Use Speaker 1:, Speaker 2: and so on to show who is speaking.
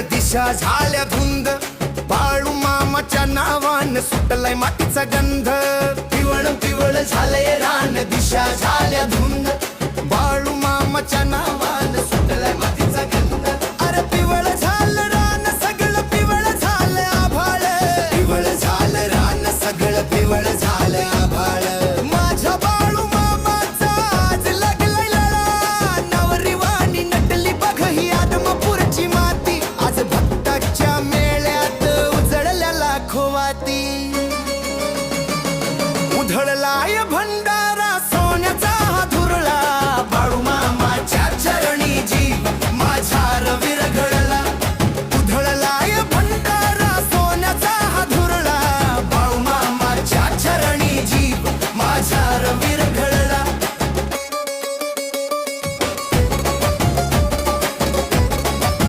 Speaker 1: दिशा झाल्या धुंद, बाळू मामाच्या नावान सुटलाय मातीचा गंध. पिवळ पिवळ झालंय रान, दिशा झाल्या धुंद, बाळू मामाच्या नावान सुटलाय मातीचा